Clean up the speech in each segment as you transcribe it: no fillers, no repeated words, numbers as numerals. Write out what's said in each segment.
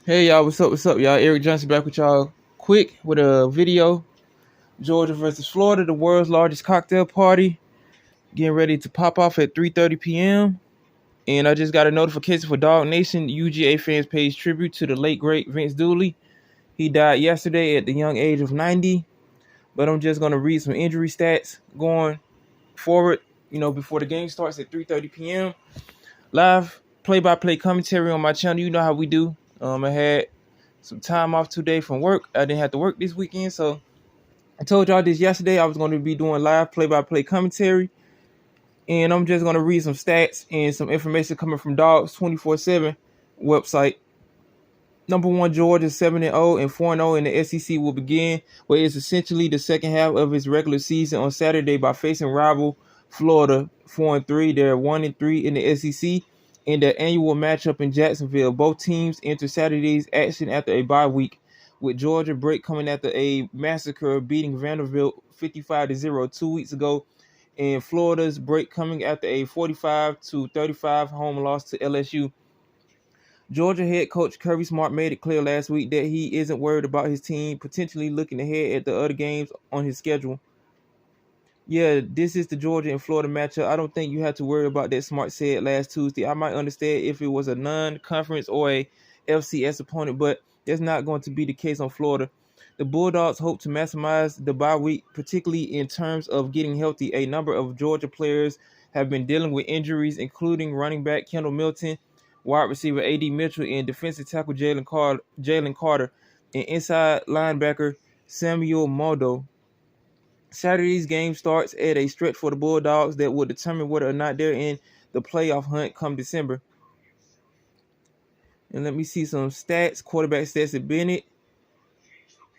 Hey y'all, what's up, y'all? Eric Johnson back with y'all quick with a video. Georgia versus Florida, the world's largest cocktail party, getting ready to pop off at 3:30 p.m. And I just got a notification for Dog Nation. UGA fans pays tribute to the late great Vince Dooley. He died yesterday at the young age of 90. But I'm just gonna read some injury stats going forward. Before the game starts at 3:30 p.m. Live play-by-play commentary on my channel. You know how we do. I had some time off today from work. I didn't have to work this weekend, so I told y'all this yesterday. I was going to be doing live play-by-play commentary, and I'm just going to read some stats and some information coming from Dogs 24/7 website. Number one, Georgia 7-0 and 4-0 in the SEC will begin, where it's essentially the second half of its regular season on Saturday by facing rival Florida 4-3. They're 1-3 in the SEC in their annual matchup in Jacksonville. Both teams enter Saturday's action after a bye week, with Georgia break coming after a massacre beating Vanderbilt 55-0 2 weeks ago, and Florida's break coming after a 45-35 home loss to LSU. Georgia head coach Kirby Smart made it clear last week that he isn't worried about his team potentially looking ahead at the other games on his schedule. Yeah, this is the Georgia and Florida matchup. I don't think you have to worry about that, Smart said last Tuesday. I might understand if it was a non-conference or a FCS opponent, but that's not going to be the case on Florida. The Bulldogs hope to maximize the bye week, particularly in terms of getting healthy. A number of Georgia players have been dealing with injuries, including running back Kendall Milton, wide receiver A.D. Mitchell, and defensive tackle Jalen Carter, and inside linebacker Samuel Moldo. Saturday's game starts at a stretch for the Bulldogs that will determine whether or not they're in the playoff hunt come December. And let me see some stats. Quarterback Stetson Bennett.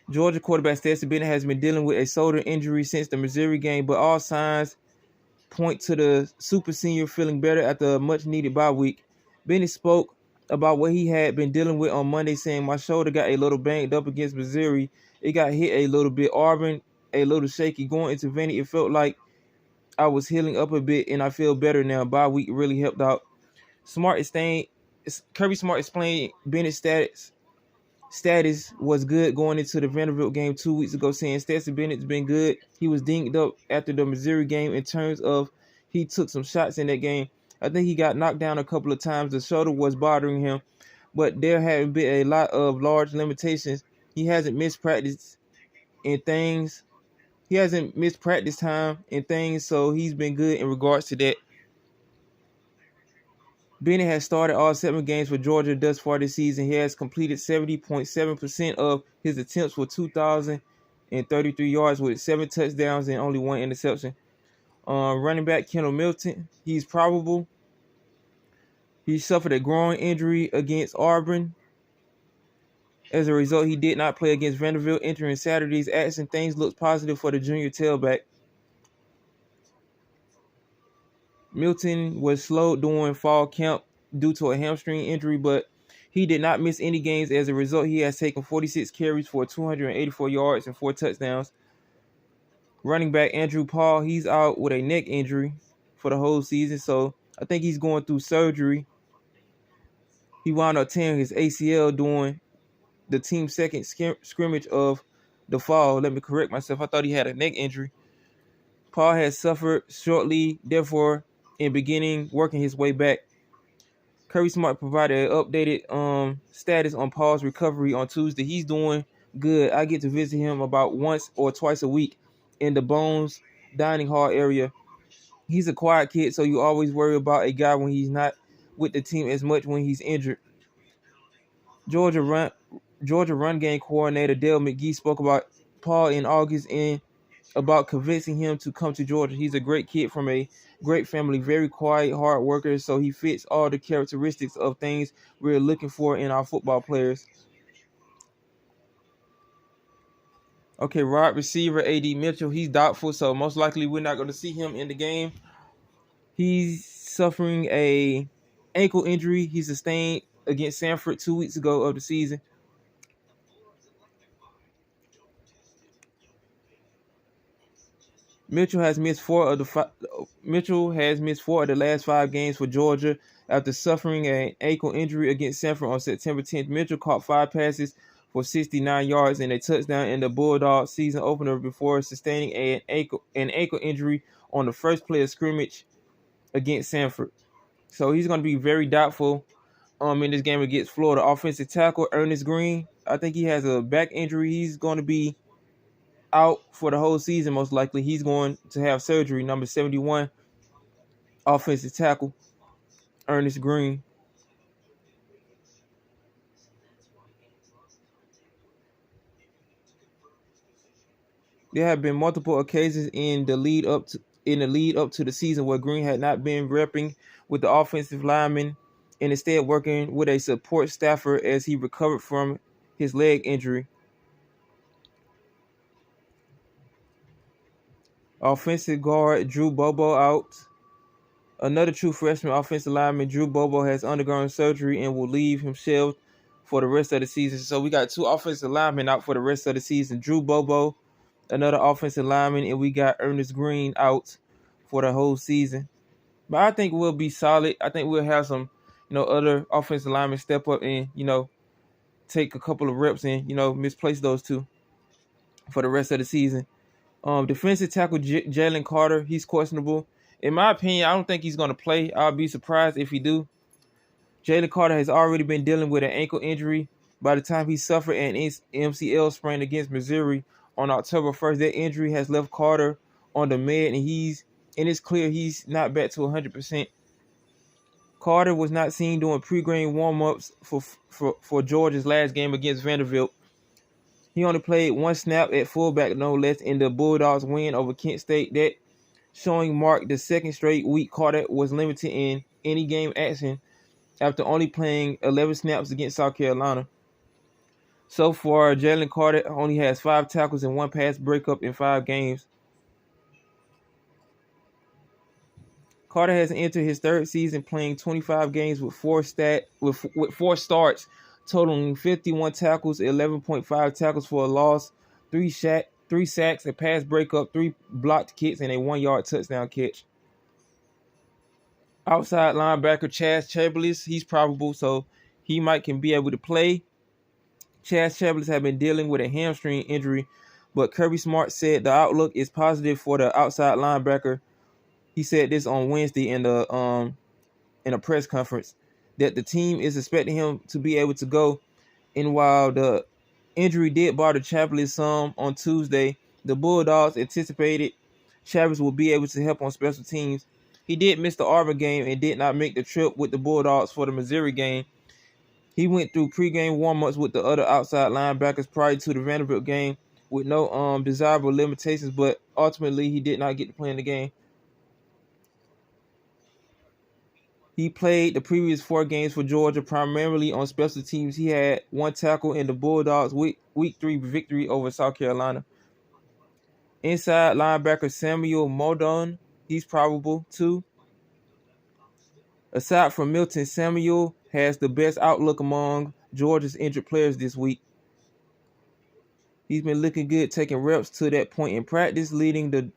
Georgia quarterback Stetson Bennett has been dealing with a shoulder injury since the Missouri game, but all signs point to the super senior feeling better after a much-needed bye week. Bennett spoke about what he had been dealing with on Monday, saying, "My shoulder got a little banged up against Missouri. It got hit a little bit. Auburn, a little shaky. Going into Vandy, it felt like I was healing up a bit, and I feel better now. Bye week really helped out." Kirby Smart explained Bennett's status was good going into the Vanderbilt game 2 weeks ago, saying Stetson Bennett's been good. He was dinged up after the Missouri game in terms of he took some shots in that game. I think he got knocked down a couple of times. The shoulder was bothering him, but there have been a lot of large limitations. He hasn't missed practice and things. He hasn't missed practice time and things, so he's been good in regards to that. Bennett has started all 7 games for Georgia thus far this season. He has completed 70.7% of his attempts for 2,033 yards with 7 touchdowns and only 1 interception. Running back Kendall Milton, he's probable. He suffered a groin injury against Auburn. As a result, he did not play against Vanderbilt entering Saturday's action. Things look positive for the junior tailback. Milton was slowed during fall camp due to a hamstring injury, but he did not miss any games. As a result, he has taken 46 carries for 284 yards and 4 touchdowns. Running back Andrew Paul, he's out with a neck injury for the whole season, so I think he's going through surgery. He wound up tearing his ACL during the team's second scrimmage of the fall. Let me correct myself. I thought he had a neck injury. Paul has suffered shortly, therefore, in beginning working his way back. Kirby Smart provided an updated status on Paul's recovery on Tuesday. He's doing good. I get to visit him about once or twice a week in the Bones dining hall area. He's a quiet kid, so you always worry about a guy when he's not with the team as much when he's injured. Georgia run game coordinator Dale McGee spoke about Paul in August and about convincing him to come to Georgia. He's a great kid from a great family, very quiet, hard worker, so he fits all the characteristics of things we're looking for in our football players. Okay, wide receiver A.D. Mitchell, he's doubtful, so most likely we're not going to see him in the game. He's suffering a ankle injury he sustained against Sanford 2 weeks ago of the season. Mitchell has missed 4 of the last 5 games for Georgia after suffering an ankle injury against Sanford on September 10th. Mitchell caught 5 passes for 69 yards and a touchdown in the Bulldogs season opener before sustaining an ankle injury on the first play of scrimmage against Sanford. So he's going to be very doubtful in this game against Florida. Offensive tackle Ernest Green, I think he has a back injury. He's going to be out for the whole season, most likely. He's going to have surgery. Number 71, offensive tackle Ernest Green. There have been multiple occasions in the lead up to the season where Green had not been repping with the offensive lineman and instead working with a support staffer as he recovered from his leg injury. Offensive guard Drew Bobo out. Another true freshman offensive lineman, Drew Bobo, has undergone surgery and will leave himself for the rest of the season. So we got 2 offensive linemen out for the rest of the season. Drew Bobo, another offensive lineman, and we got Ernest Green out for the whole season. But I think we'll be solid. I think we'll have some, other offensive linemen step up and, take a couple of reps and, misplace those 2 for the rest of the season. Defensive tackle Jalen Carter, he's questionable. In my opinion, I don't think he's going to play. I'll be surprised if he do. Jalen Carter has already been dealing with an ankle injury by the time he suffered an MCL sprain against Missouri on October 1st. That injury has left Carter on the med, and it's clear he's not back to 100%. Carter was not seen doing pre-game warm-ups for Georgia's last game against Vanderbilt. He only played 1 snap at fullback, no less, in the Bulldogs' win over Kent State. That showing marked the second straight week Carter was limited in any game action after only playing 11 snaps against South Carolina. So far, Jalen Carter only has 5 tackles and 1 pass breakup in 5 games. Carter has entered his 3rd season playing 25 games with 4 starts, totaling 51 tackles, 11.5 tackles for a loss, 3 sacks, a pass breakup, 3 blocked kicks, and a 1-yard touchdown catch. Outside linebacker Chaz Chambliss, he's probable, so he can be able to play. Chaz Chambliss has been dealing with a hamstring injury, but Kirby Smart said the outlook is positive for the outside linebacker. He said this on Wednesday in a press conference that the team is expecting him to be able to go. And while the injury did bother Chambliss some on Tuesday, the Bulldogs anticipated Chambliss will be able to help on special teams. He did miss the Auburn game and did not make the trip with the Bulldogs for the Missouri game. He went through pregame warm-ups with the other outside linebackers prior to the Vanderbilt game with no desirable limitations, but ultimately he did not get to play in the game. He played the previous 4 games for Georgia primarily on special teams. He had 1 tackle in the Bulldogs' week 3 victory over South Carolina. Inside linebacker Samuel Modon, he's probable too. Aside from Milton, Samuel has the best outlook among Georgia's injured players this week. He's been looking good, taking reps to that point in practice, leading the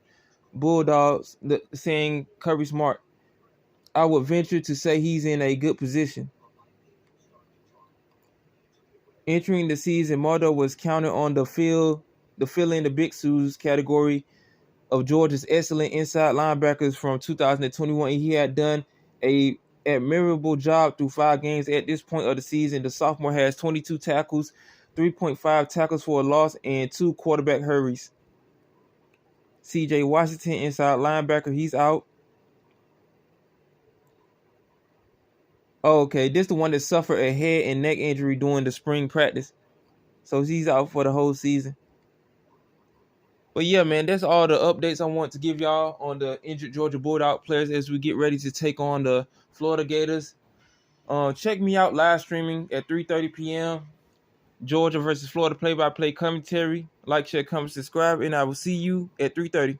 Bulldogs, saying Kirby Smart. I would venture to say he's in a good position. Entering the season, Mardo was counted on to fill in the Big Sue's category of Georgia's excellent inside linebackers from 2021. He had done a admirable job through 5 games at this point of the season. The sophomore has 22 tackles, 3.5 tackles for a loss, and 2 quarterback hurries. CJ Washington, inside linebacker, he's out. Okay, this is the one that suffered a head and neck injury during the spring practice. So he's out for the whole season. But yeah, man, that's all the updates I want to give y'all on the injured Georgia Bulldog players as we get ready to take on the Florida Gators. Check me out live streaming at 3:30 p.m. Georgia versus Florida play-by-play commentary. Like, share, comment, subscribe, and I will see you at 3:30.